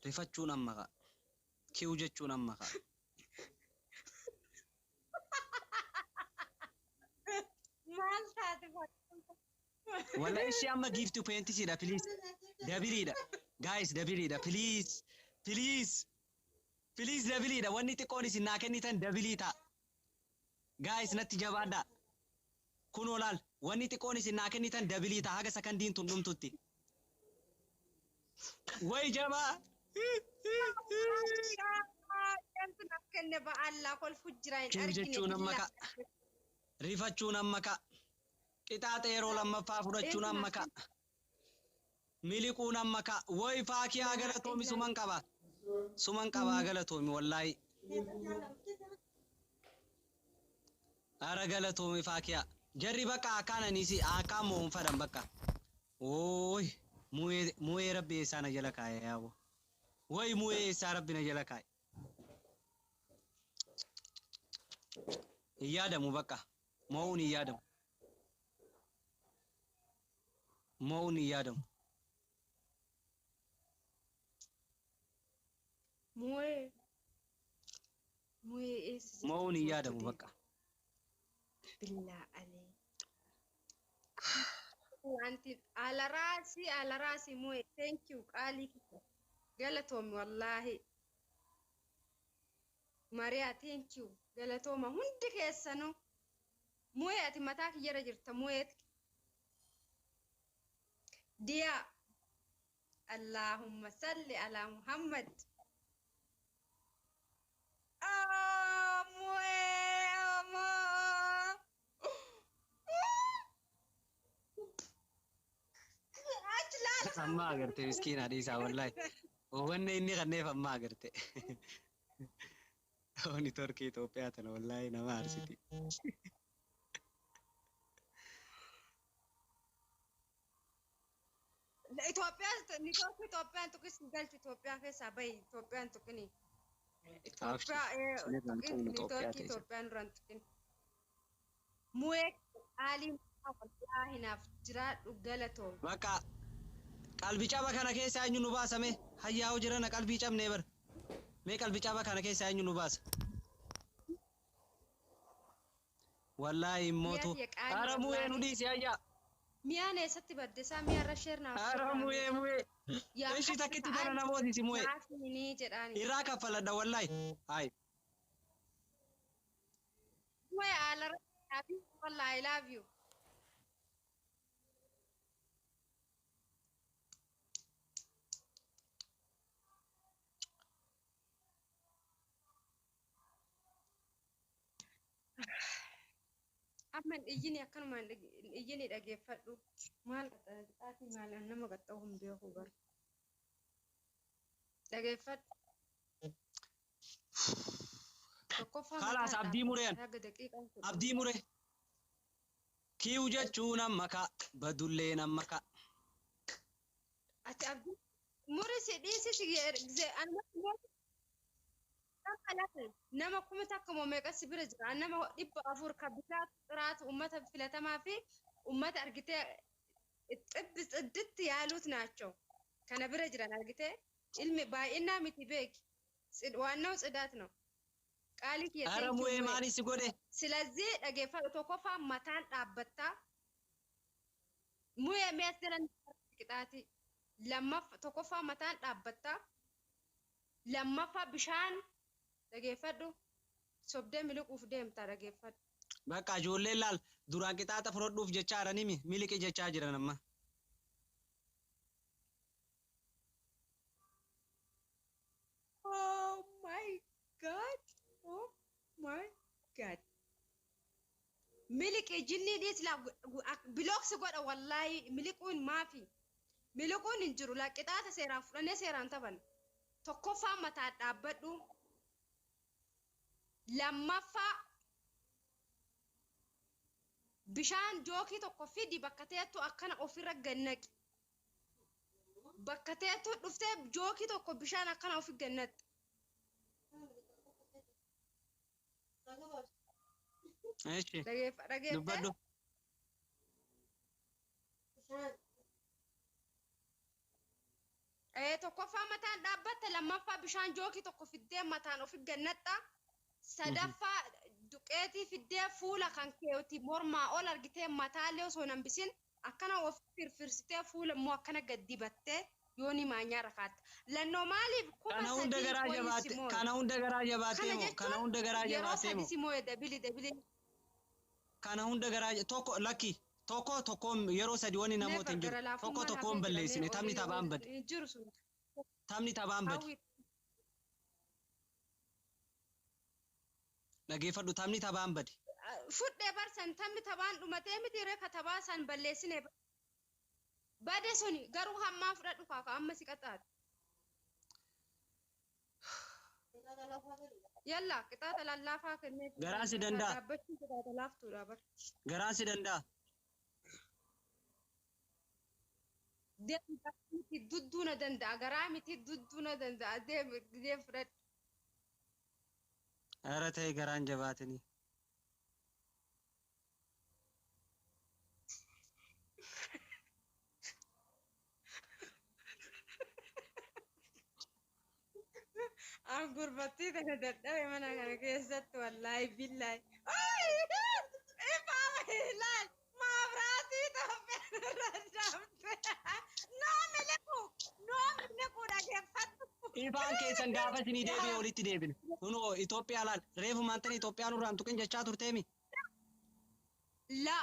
Rifachuun amma ka. Kiu jechuun amma ka. Maal taate Walla ishee amma gift to paint siidha please. Dabiliidha. Guys dabiliidha please. Please. Please dabiliidha. Wanni xiqqoon isin naa kennitan dabilii ta'a. Guys natti jabaadha. Kun olaal wanni xiqqoon isin naa kennitan dabilii ta'a haga sakandiin tun dhumtutti. Way jabaa. Yantu naaf kenne ba'aallaa kolfu jira hin Kiu argine jechuun amma ka. Rifachuun amma ka. Qixaaxa yeroo lammaffaa fudhachuun amma ka. Miliquun amma ka. Way faakii haa galatoomi suman qaba. Suman qaba haa galatoomi wallaahi. Ara galatoomi faakiyaa. Jarri bakka akkaan anisi akkaan mo'uun fadhan bakka. Ooy mu'ee rabbi eessaa na jala kaa'e yaabo. Way mu'ee eessaa rabbi na jala kaa'e. Hin yaadamu bakka. Mo'uun hin yaadamu. Mo'uun hin yaadamu. Mu'ee eessa Mo'uun hin yaadamu bakka. Billaa alee. Wanti alarasi mu'ee thank you qaalii kiyya. Galatoomi wallaahi. Mariyaa thank you galatooma hundi keessanuu. Mu'ee ati mataa kiyyarra jirta mu'eeti. Diya Allahumma salli ala Muhammad. Amma agarte miskiina dhiisaa wallaahi. Wanni inni kanneef amma agarte. Oni torkii Itoophiyaa tana wallaahi nama aarsiti. Itoophiyaan tuqis galchu Itoophiyaa keessaa bahi Itoophiyaan tuqini. Itoophiyaan duraan tuqini. Mu'ee qaaliin wallaahi naaf jiraadhu galatoom. Bakka qalbii caba kana keessa eenyu nu baasame hayyaa'u jirana qalbii cabnee bar. Mee qalbii caba kana keessa eenyu nu baasa. Wallaahi immootu. Ara mu'ee nu dhiisi hayyaa. Miyaan eessatti baddesaa miyaarra sheernaaf. Ara mu'ee. Ishii takkitti tana namootisi mu'ee. Ni jedhaani. Irraa kaffaladha wallaahi. Hayi. Mu'ee alarra wallaahi I love you. Amman iyyini akkanumaan iyyini dhageeffadhu. Maal qaxxaatii maal nama qaxxa'u hin beeku bara. Dhageeffadhu. Kalaas abdii mureen. Abdii mure. Kiu jechuun amma ka. Badullee nama ka. Ati abdii murisi dhiisisi nama kuma takka moo meeqasi bira jira nama 400 kabitaa xiraatu ummata filatamaa fi ummata argitee xibbitti yaaluut naachoo kana bira jiran argitee ilmi baay'inaa miti beeki waannoo tsidaat ነው qaalii kiyya Ara mu'ee maanis godhe. Silazii dhageeffadhu tokkoffaa mataan dhaabbattaa mu'ee mees jiran qixaati lammaffaa tokkoffaa mataan dhaabbattaa lammaffaa bishaan dhageeffadhu sobdee miliquuf deemta dhageeffadhu. Bakka ijoolleen laal duraan qixaaxa fudhadhuuf jechaa jiranimi miliqi jechaa jiran amma. Oh my God. Oh my God. Miliqi jinni dhiisla bilooksi godha wallaahi miliquun maafi. Miliquun hin jiru la qixaaxa seeraan fudhannee seeraan taphan. Tokkoffaa mataa dhaabbadhu. Lammaffaa bishaan jookii tokko fidi bakka teettu akkana ofirra gannaqi. Bakka teettu dhuftee jookii tokko bishaan akkana ofi gannaqi. Eeshi. Dubbadhu. tokkoffaa mataan dhaabbatte lammaffaa bishaan jookii tokko fiddee mataan ofi gannatta sadaffaa duqeetii fiddee fuula kan keewti mormaa ol argitee mataallee osoo nambisin akkana of firfirsitee fuula immoo akkana gad dibattee yooni maanyaa rafaatta lannoo maaliif kana hunda garaa jabaate kana hunda garaa jabaatee moo kana hunda garaa jabaatee moo simoo dabili kana hunda garaa tokko lakki tokko yeroo sadi wani namoota hin jiru tokko hin balleessine taphni taphaan bade taphni taphaan bade dhageeffadhu taphni taphaan bade fudhee barsan taphni taphaan dhumatee miti ree katabaa san balleessine bade suni garuu hammaa fudhadhu kaaka amma si qaxaate yalla qixaata lallaafaa kennee garaan si danda'a dhaabbachuu qixaata laaftuudha bar garaan si danda'a deemti dudduuna danda'a garaa miti dudduuna danda'a deem fudhadhu ara ta'e garaan jabaatanii Am gurbatti tana dadhabe mana kana keessatti wallahi billahi. Ifaama ilaal maabiraatii Itoophiyaa Noomiliku dhageeffatu. ifaan keessan gaafa isinii deebi'e walitti deebine kunoo Itoophiyaa laal reefu maantanii Itoophiyaan urraan tuqin jechaa turteemi La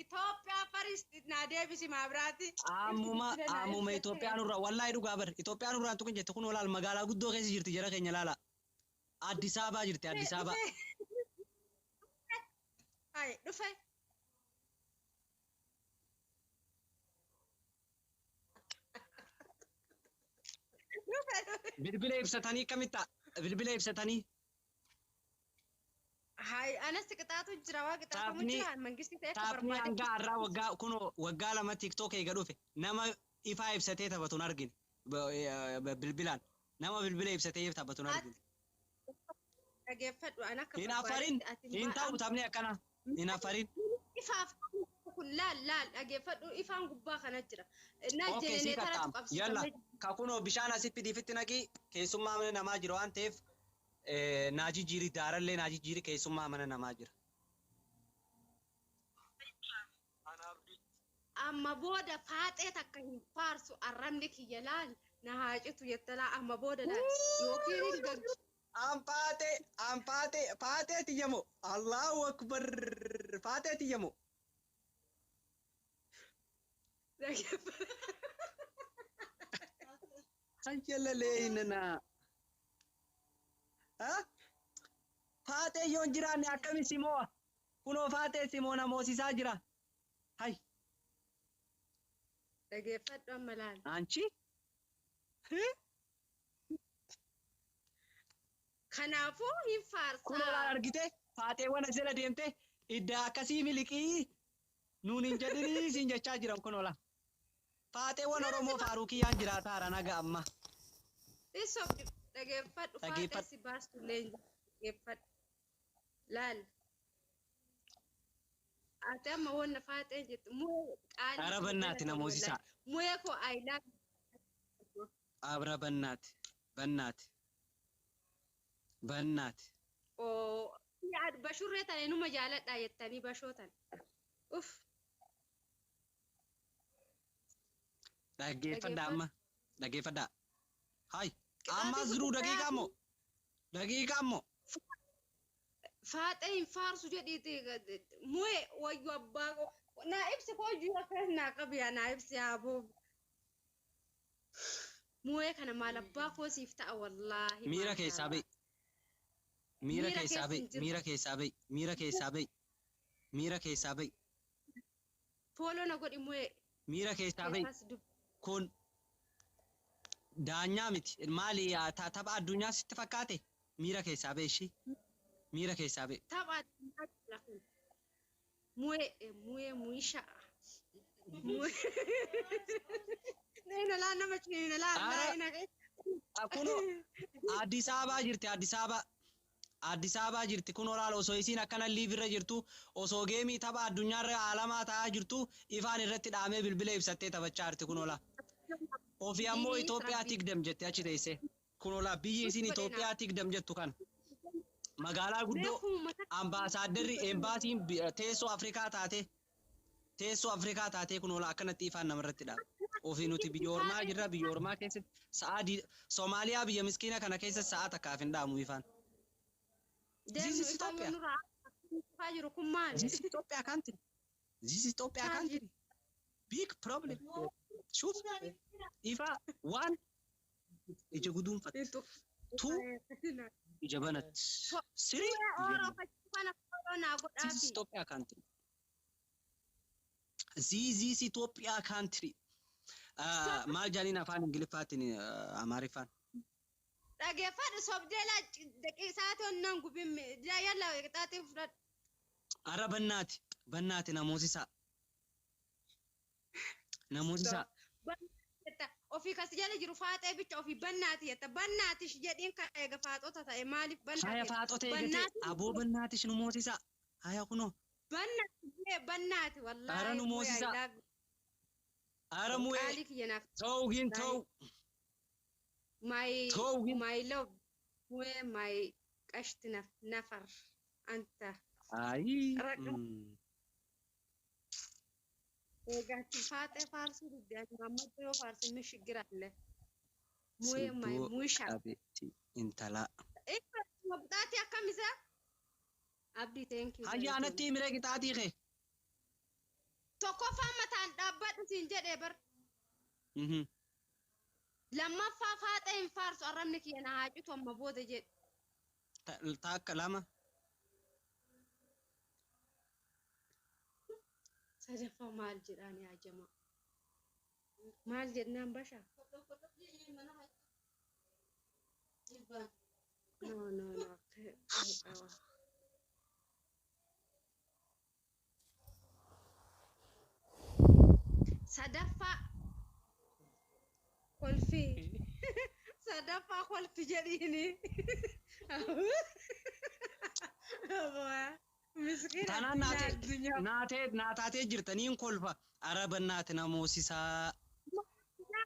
Itoophiyaa faristi naa deebisi maabiraatii. Ammuma Itoophiyaan urraa wallahi dhugaa bar Itoophiyaan urraan tuqin jette kunoo laal magaalaa guddoo keessa jirti jara keenya laala Addis Ababaa jirti Addis Ababaa Hai dhufe bilbila ibsatanii kamitta bilbila ibsatanii Hai anas qixaatu jira waa qixaatu jira mangisti ta'e taphni hanga har'aa waggaa lama TikTok eega dhufe nama ifaa ibsatee taphatuun argine bilbilaan nama bilbila ibsatee taphatuun argine dhageeffadhu ana akka hin afarin hin ta'u taphni akkana hin afarin ifaaf kun laal dhageeffadhu ifaan gubbaa kana jira na jenereetara qabsiifamee yalla ka kunoo bishaan asitti diifitti naqii keessummaa mana namaa jira waan ta'eef naaji jiiri daarallee naaji jiiri keessummaa mana namaa jira amma booda faaxee takka hin faarsu arrabni kiyya laal na haacitu jettalaa amma booda laal yookiin Ampate tiyamo Allahu akbar fate tiyamo Anjalale inna ha fate yon jirani akami simoa kuno fate simona mosisa jira hay dhageeffadhu amma laal anchi kanaafuu hin faarsaa kuno laal argite faateewwan asirra deemte idda akkasii miliqii nuun hin jedhini siin jechaa jiran kuno laal faateewwan Oromoo Faarukiyyaan jiraata hara naga amma isoof dhageeffadhu faatee si baastu leenji dhageeffadhu laal ati amma wanna faatee jettu muu qaali ara bannaati namoosisaa muu ko aylaa abra bannaati yaad bashurree tane numa jaaladhaa jettanii bashootan uf dhaggeeffadhaa hay amma ziruu daqiiqaa ammoo faaxee hin faarsu jedhiiti mu'e wayyu abbaa naa ibsi koo juu akkas naa qabiyaa naa ibsi haaboo mu'e kana maal abbaa koo siif ta'a wallaahi miira keessaa ba'i miira keessaa ba'i fooloo na godhi mu'e miira keessaa ba'i kun daanyaa miti maali tapha addunyaa sitti fakkaate miira keessaa ba'i ishii miira keessaa ba'i tapha addunyaa kun mu'e muisha Nina la nama chini la kuno Addis Ababaa jirti Addis Addis Ababaa jirti kun olaal osoo isiin akkana liivirra jirtu osoo geemii tapha addunyaarra alamaa ta'aa jirtu ifaan irratti dhaamee bilbila ibsattee taphachaa jirti kun olaa. Ofii ammoo Itoophiyaa tigdam jette achi teessee. Kun olaa biyyi isiin Itoophiyaa tigdam jettu kan. Magaalaa guddoo ambaasaaddarri embaasiin teessoo Afrikaa taate. Teessoo Afrikaa taatee kun olaa akkanatti ifaan namarratti dhaaba. Ofii nuti biyya ormaa jirra biyya ormaa keessatti sa'aa Soomaaliyaa biyya miskiina kana keessatti sa'aa takkaaf hin dhaamu ifaan. This is Ethiopia. This is Ethiopia country. This is Ethiopia country. Big problem. Shoot. Ifa one. Ija guduunfat. Two. Ija banat. Three. This is Ethiopia country. This is Ethiopia country. Maal jaaniin afaan Ingiliffaatiin Amaariffaan. Dhageeffadhu sobdeela daqiiqaa tonnan gubin yalla qixaatiin fudhadhu. Ara bannaati namoosisaa. Namoosisaa. Ofii kas jala jiru faaxee bicha ofii bannaati jetta bannaatish jedhiin kan eega faaxota ta'e maaliif bannaati? Haya faaxota eegate aboo bannaatish nu moosisaa. Haya kunoo. Bannaati wallaahi. Ara nu moosisaa. Ara mu'ee. Ta'uuhin ta'u. My love, where my kashtinaf nafar anta. Ayi. Gati fate farsu dudde Muhammad yo farsu mishigiralle. Where my musha. Intala. Mabdati akamisa. Abdi thank you. Hayya anatti mire qixaatii kee. Tokko faamataan dhaabbadhu siin jedhee bar. Lammaffaa faaxee hin faarsu arrabni kiyya na haa citu amma booda jedhe. Takka lama. Sadaffaa maal jedhaan yaa jamaa? Maal jennaan basha? No. Sadaffaa kolfii. Sadaffaa kolfi jedhiini. Tanaan naataatee jirtaniin kolfa araban naati namoosisaa.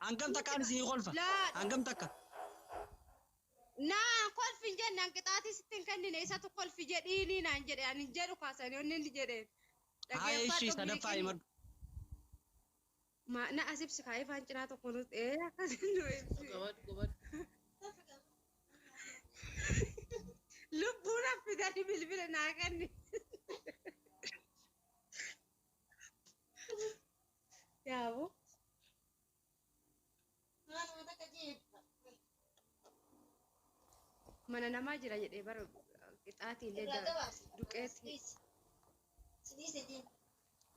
Hangam takkaan isinii kolfa? Hangam takka? Naa kolfi jennaan qixaatii sittiin kennine isatu kolfi jedhiini naan jedhe ani jedhu kaasanii onni inni jedheen. Haa ishii sadaffaa himadhu. Na asibsi kaayee faan cinaa tokko nuti akkasiin nu ibsi. Lubbuun affidanii bilbila naa kenni. Yaaboo. Mana namaa jira jedhee bara qixaatii illee duqeetti.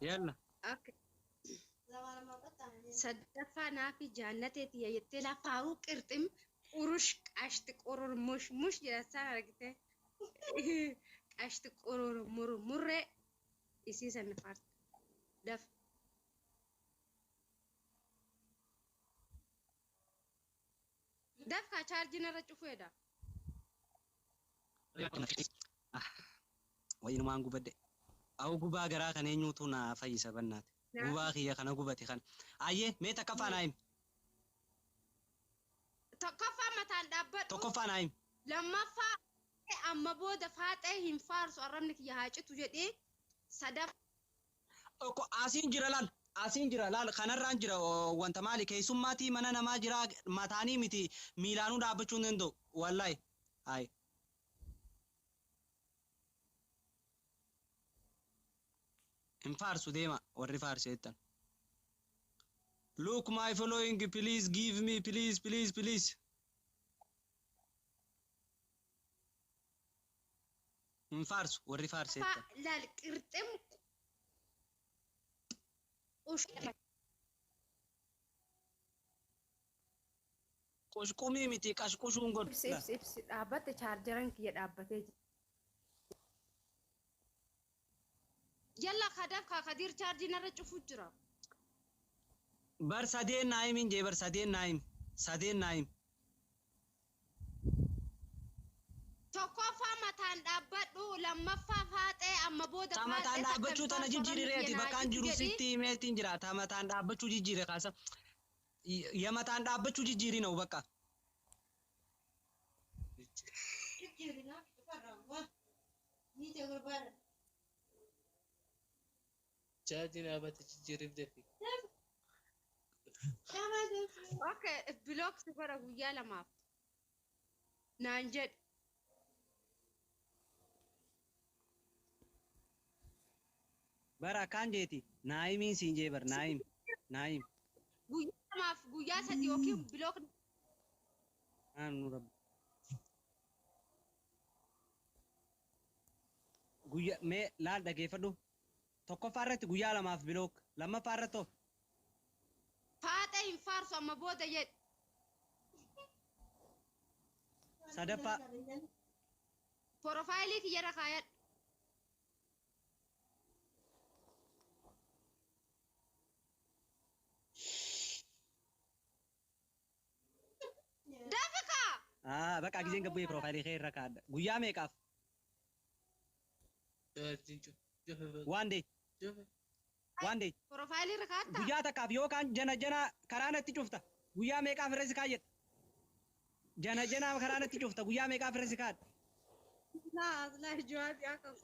Yalla. Sadaffaa naafi jaannateeti jettee lafaaruu qirxim qurush qashti qoror mush jedhasaa argite. Qashti qoror murree isii sanni faarta. Daf. Daf kaa chaarjiin irra cufeedha. Wayinumaan gubadde. Awu gubaa garaa kan eenyuutu na fayyisa bannaati. Gubaa kiyya kana gubate kana. Ayyee mee takkaffaa naa himi. Tokkoffaa mataan dhaabbadhu. Tokkoffaa naa himi. Lammaffaa amma booda faaxee hin faarsu arrabni kiyya haa citu jedhee sadaffaa. Asiin jira laal kanarraan jira wanta maali keessummaatii mana namaa jira mataanii miti miilaanuu dhaabbachuu hin danda'u wallahi. Hayi. In farsu dema warri farseettan. Look my following, please give me, please. In farsu warri farseettan. Laal qirxim Qushqumii miti qashqushuun godhu. Ibsi dhaabbate chaarjaran kiyya dhaabbatee jira. Yalla kadaf ka kadir charge narra cufu jira. Bar sadeen naayimin jee bar sadeen naayim. Tokkoffaa mataan dhaabbadhu lammaffaa faaxee amma booda Tamataan dhaabbachuu tana jijjiireeti bakkaan jiru sitti himeetiin jira. Tamataan dhaabbachuu jijjiire kaasa. Yamataan dhaabbachuu jijjiiri ነው በቃ Charging about the jijjiirif defi. Okay, block si godha guyyaa lamaaf naan jedhe. bara kan jeeti naayimiin siin jee bar naayim Guyyaa lamaaf guyyaa sadii yookiin block anu rab guyya mee laal dhageeffadhu tokkoffaa irratti guyyaa lamaaf bilook lammaffaa irratti faaxee hin faarsu amma booda jedhe. sadaffaa Profaayilii kiyyarra kaayadhu. በቃ ጊዜን ገቡ የፕሮፋይል ከይ ረካደ ጉያ ሜቃፍ ዋንዴ ዋንዴ ፕሮፋይል ረካታ ጉያ ተካፍ ዮካን ጀነጀና ከራነት ጩፍታ ጉያ ሜቃፍ ረስ ካየት ጀነጀና ከራነት ጩፍታ ጉያ ሜቃፍ ረስ ካድ ላ አዝላ ጀዋብ ያቀቁ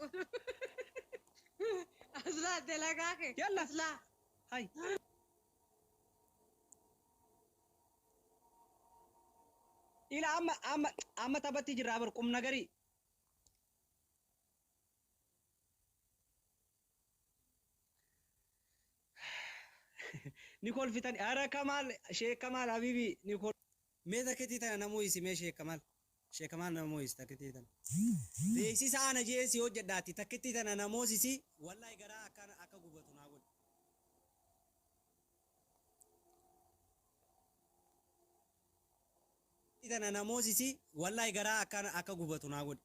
አዝላ ደላጋከ يلا አዝላ هاي إلى أما تبتي جرابر قم نجري نيكول فيتاني أرا كمال شيخ كمال حبيبي نيكول ماذا كتير أنا مويسي ماشي شيخ كمال شيخ كمال أنا مويس تكتير أنا ليسي سأنا جيسي وجد داتي تكتير أنا مويسي والله يقرأ أكان أكاغوبتنا أقول إذا أنا موسيسي والله يقرأ أكان أكاغوبتنا أقول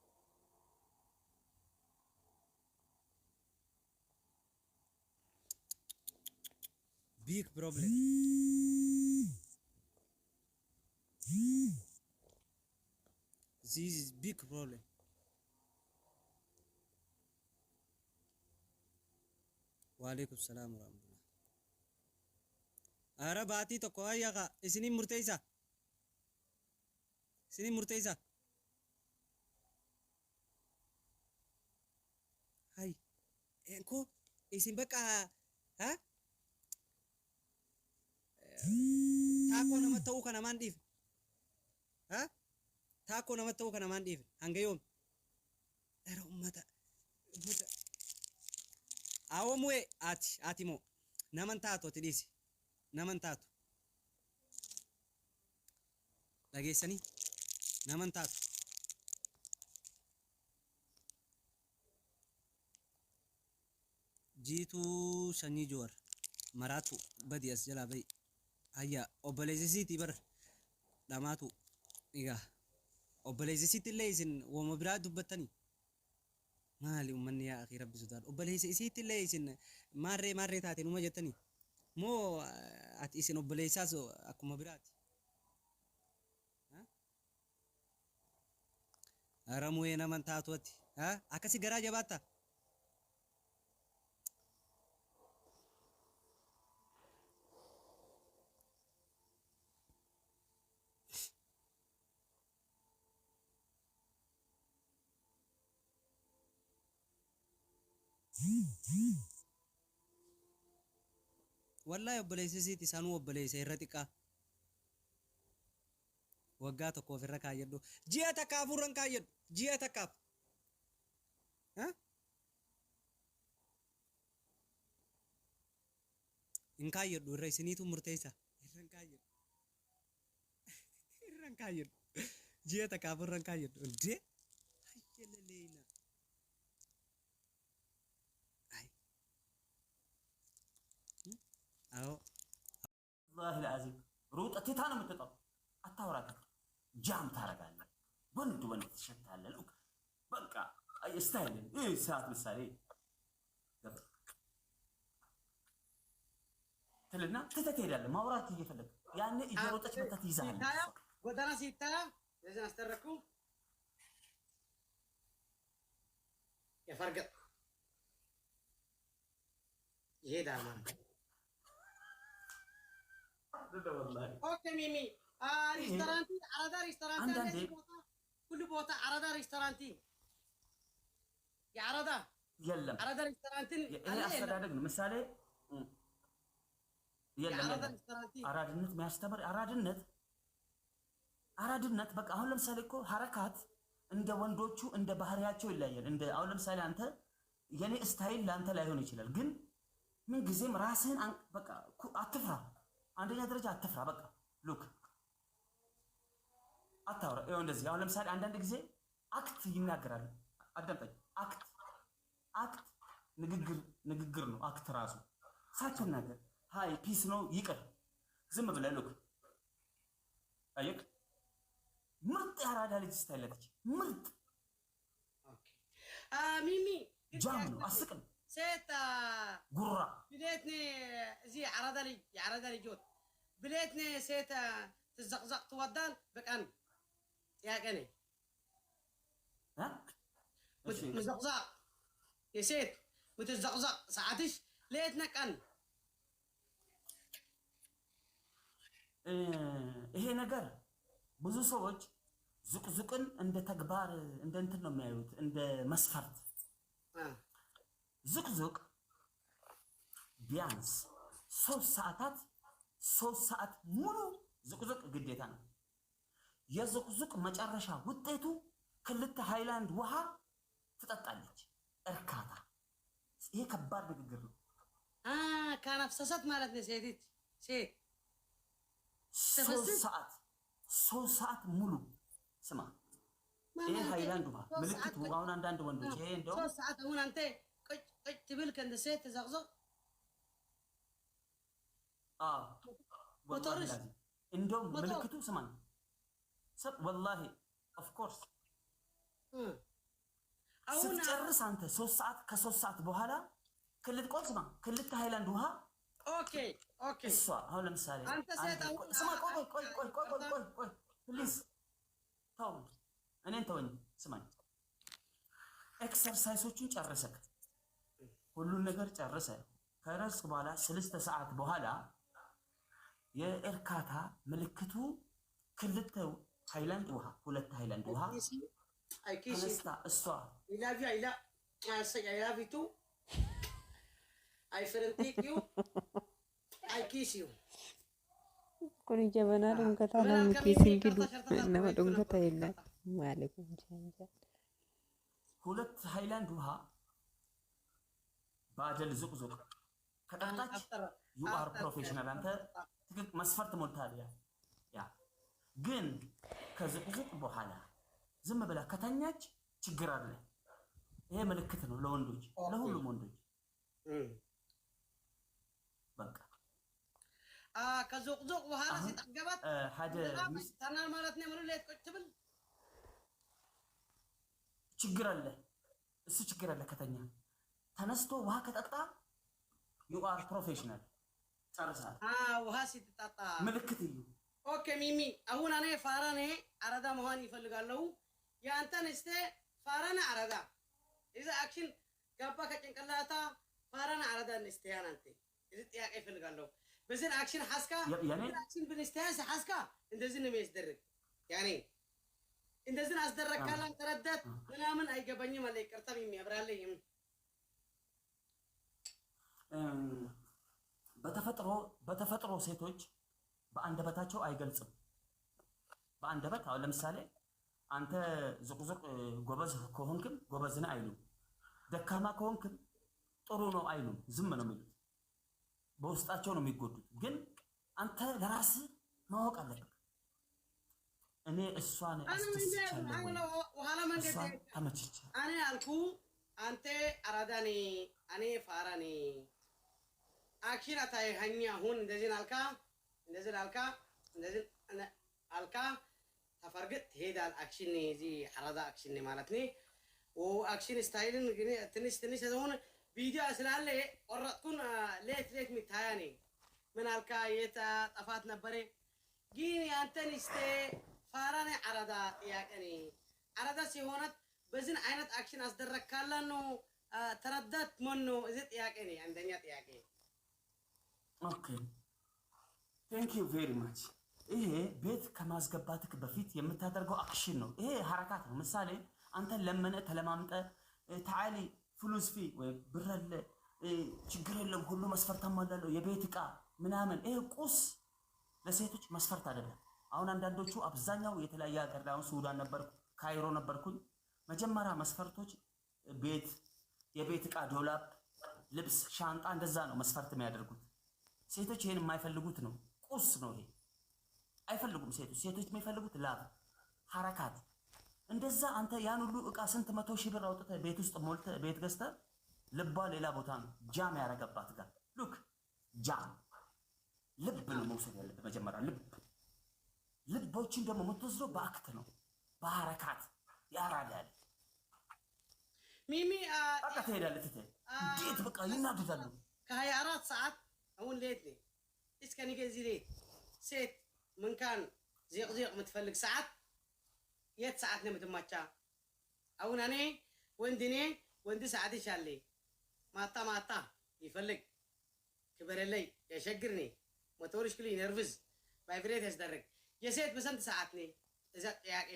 big problem this is big problem وعليكم السلام ورحمة الله أربعتي تقوى يا إسنين مرتيسة سنين مرتيسة هاي إنكو إسن بقى ها تاكو نما تو كنا مانديف ها تاكو نما تو كنا مانديف هنجيوم ترى أمتا أو موي آتي مو نمن تاتو تديسي نمن تاتو dhageessanii naman taatu jiituu sanyii joowar maraatu badi as jalaa bayi hayya obboleessisiitii bar dhamaatu egaa obboleessisiitti illee isin wooma biraa dubbattanii maali ummanni yaa akhi rabbi sodaadha obboleessisiitti illee isin maarree taate numa jettanii moo ati isin obboleessaas akkuma biraati aramu'ee naman taatuutti akkasi garaa jabaata wallahi obboleessisiiti isaanuu obboleessa irra xiqqaa waggaa tokkoof irra kaayyadhu ji'a takkaaf irran kaayyadhu ji'a takkaaf hin kaayyadhu irra isiniitu murteessa irran kaayyadhu ji'a takkaaf irran kaayyadhu ndee hayyalaleena አዎ والله العظيم روطتي ታነው የምትጠጣው አታውራት ጃም ታረጋለህ ወንድ ትሸታለህ ልክ በቃ ስታይል ሰዓት ምሳሌ ትልና ትሄዳለህ ማውራት እየፈለግ ያኔ እየሮጠች መጣ ትይዛለህ። ጎዳና ሲታያ ለዚህ አስተረኩ የፈርገጥ ይሄዳል ማለት ነው። ኦኬ ሚሚ ሬስቶራንቲ አራዳ ሬስቶራንቲ አንዳንዴ ሁሉ ቦታ አራዳ ሬስቶራንቲ የአራዳ የለም አራዳ ሬስቶራንትን ይሄ አስተዳደግ ነው። ምሳሌ የለም አራድነት የሚያስተምር አራድነት በቃ አሁን ለምሳሌ እኮ ሐረካት እንደ ወንዶቹ እንደ ባህሪያቸው ይለያያል። እንደ አሁን ለምሳሌ አንተ የኔ ስታይል ለአንተ ላይሆን ይችላል፣ ግን ምን ጊዜም ራስህን በቃ አትፍራ። አንደኛ ደረጃ አትፍራ። በቃ ሉክ አታውራ። ይኸው እንደዚህ አሁን ለምሳሌ አንዳንድ ጊዜ አክት ይናገራል። አዳምጠኝ። አክት ንግግር ነው። አክት ራሱ ሳትናገር ሃይ ፒስ ነው ይቅር ዝም ብለህ ሉክ አየክ። ምርጥ ያራዳ ልጅ ስታይለች ምርጥ ሚሚ ጃም ነው። አስቅም ሴት ጉራ ብሌትኒ እዚ የዓራዳ ልጆት ብሌትኒ ሴት ትዘቅዘቅ ትወዳል በቀን ጥያቄ ነኝ። ምዘቅዘቅ የሴት ምትዘቅዘቅ ሰዓትሽ ሌት ነቀን ይሄ ነገር ብዙ ሰዎች ዙቅዙቅን እንደ ተግባር እንደ እንትን ነው የሚያዩት፣ እንደ መስፈርት። ዙቅዙቅ ቢያንስ 3 ሰዓት ሙሉ ዙቅዙቅ ግዴታ ነው። የዙቅዙቅ መጨረሻ ውጤቱ ክልተ ሃይላንድ ውሃ ትጠጣለች። እርካታ። ይሄ ከባድ ንግግር ነው። ካናፍሰሰት ማለት ነው። ሴት 3 ሰዓት ሙሉ ስማ፣ ይሄ ሃይላንድ ውሃ ምልክቱ። አሁን አንዳንድ ወንዶች ይሄ እንደው 3 ሰዓት አሁን አንተ ቁጭ ትብል ከእንደ ሴት ተዘቅዘቅ ወላሂ እንደው ምልክቱ ስማኝ ወላሂ ኦፍ ኮርስ ስትጨርስ አንተ 3 ሰዓት ከ3 ሰዓት በኋላ ክልት ሃይላንድ ውሃ ኦኬ እሷ አሁን ለምሳሌ አንተ ሴት ስማ ቆይ ፕሊዝ ተው እኔን ተወኝ ስማኝ ኤክሰርሳይሶቹን ጨርሰህ ሁሉን ነገር ጨርሰህ ከረስክ በኋላ 6 ሰዓት በኋላ የእርካታ ምልክቱ ክልት ሃይላንድ ውሃ 2 ሃይላንድ ውሃ ተነስታ እሷ አይላቪቱ አይፈረንቲኪዩ አይኪሲዩ kun jabana dhungata lamni keessin gidu nama dhungata illa maalaikum janja 2 ሃይላንድ ውሃ ባጀል ዙቅዙቅ ከጠጣች ዩ አር ፕሮፌሽናል። አንተ ትክክ መስፈርት ሞልታል። ያ ግን ከዙቅዙቅ በኋላ ዝም ብላ ከተኛች ችግር አለ። ይሄ ምልክት ነው ለወንዶች፣ ለሁሉም ወንዶች በቃ ከዙቅዙቅ በኋላ ሲጠገባት ሀደ ተናል ማለት ነው። ምን ሌት ቁጭ ትብል ችግር አለ። እሱ ችግር አለ። ከተኛ ተነስቶ ውሃ ከጠጣ ዩ አር ፕሮፌሽናል ጨርሳል። ውሃ ሲጠጣ ምልክት እዩ። ኦኬ ሚሚ አሁን እኔ ፋራኔ አረዳ መሆን ይፈልጋለሁ። የአንተን እስቴ ፋራኔ አረዳ እዛ አክሽን ገባ ከጭንቅላታ ፋራኔ አረዳ እስቴ ያንተ እዚህ ጥያቄ ይፈልጋለሁ። በዚህ አክሽን ሐስካ አክሽን ብንስተያስ ሐስካ እንደዚህ ነው የሚያስደርግ ያኔ እንደዚህ አስደረካላ ተረዳት ምናምን አይገባኝም አለ ይቅርታም የሚያብራልኝ በተፈጥሮ ሴቶች በአንደበታቸው አይገልጽም። በአንደበት አሁን ለምሳሌ አንተ ዙቅዙቅ ጎበዝ ከሆንክም ጎበዝ ነህ አይሉም። ደካማ ከሆንክም ጥሩ ነው አይሉም። ዝም ነው የሚሉት። በውስጣቸው ነው የሚጎዱት። ግን አንተ ለራስህ ማወቅ አለብህ። እኔ እሷን አስተስቻለሁ ወኋላ መንገድ ተመችቼ እኔ አልኩ አንተ አራዳኔ እኔ ፋራኔ አክሽን አታይ ሀኛ ሁን እንደዚህ አልካ ተፈርግጥ ትሄዳል። አክሽን እዚ አራዳ አክሽን ማለት ነው። አክሽን ስታይልን ግን ትንሽ ሆነ ቪዲዮ ስላለ ቆረጥኩን ሌት ሚታያኔ ምን አልካ የታ ጠፋት ነበረ ግን ያንተን እስቴ ፋራኔ አራዳ ጥያቄኔ አራዳ ሲሆነት በዚህ አይነት አክሽን አስደረክ ካለ ነው ተረዳት ምን ነው እዚህ ጥያቄ ነው አንደኛ ጥያቄ ኦኬ ቴንክ ዩ ቬሪ ማች ይሄ ቤት ከማስገባትክ በፊት የምታደርገው አክሽን ነው ይሄ ሐረካት ነው ምሳሌ አንተ ለመነ ተለማምጠ ታዓሊ ፍሉስ ፊ ወይ ብረለ ችግር የለም ሁሉ መስፈርት አሟላለሁ የቤት ዕቃ ምናምን ይሄ ቁስ ለሴቶች መስፈርት አይደለም አሁን አንዳንዶቹ አብዛኛው የተለያየ ሀገር ላይ አሁን ሱዳን ነበርኩ ካይሮ ነበርኩኝ መጀመሪያ መስፈርቶች ቤት የቤት ዕቃ ዶላር ልብስ ሻንጣ እንደዛ ነው መስፈርት የሚያደርጉት ሴቶች ይሄን የማይፈልጉት ነው ቁስ ነው ይሄ አይፈልጉም ሴቶች የሚፈልጉት ላብ ሐረካት እንደዛ አንተ ያን ሁሉ ዕቃ ስንት 100 ሺህ ብር አውጥተህ ቤት ውስጥ ሞልተህ ቤት ገዝተህ ልቧ ሌላ ቦታ ነው ጃም ያረጋባት ጋር ሉክ ጃም ልብ ነው መውሰድ ያለበት መጀመሪያ ልቦችን ደግሞ የምትወስደው በአክት ነው በሐረካት ያራዳል ሚሚ በቃ ትሄዳለህ እንዴት በቃ ይናደዳሉ ከ24 ሰዓት አሁን ሌት ነኝ እስከ ነገ እዚህ ሌት ሴት ምን ካን ዚቅ የምትፈልግ ሰዓት የት ሰዓት ነው የምትማቻ አሁን እኔ ወንድ ሰዓት ይሻለኝ ማታ ይፈልግ ክበረለይ ያሸግርኒ ሞተርሽ ክሊ ነርቭዝ ቫይብሬት ያስደርግ የሴት በስንት ሰዓት ነኝ እዛ ጥያቄ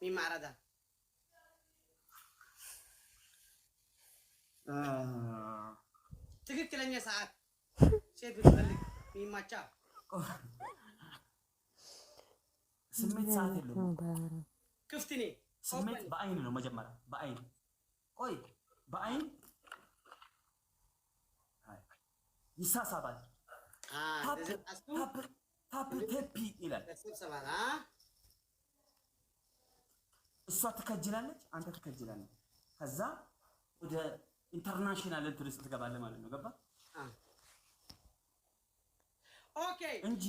ሚማራዳ ትክክለኛ ሰዓት ሴት ብትፈልግ ሚማቻ ስሜት ሰዓት የለውም ክፍት ነኝ ስሜት በአይን ነው መጀመሪያ በአይን ቆይ በአይን ይሳሳባል ታፕ ቴፒ ይላል እሷ ትከጅላለች አንተ ትከጅላለች ከዛ ወደ ኢንተርናሽናል እንትን ትገባለህ ማለት ነው ገባ ኦኬ እንጂ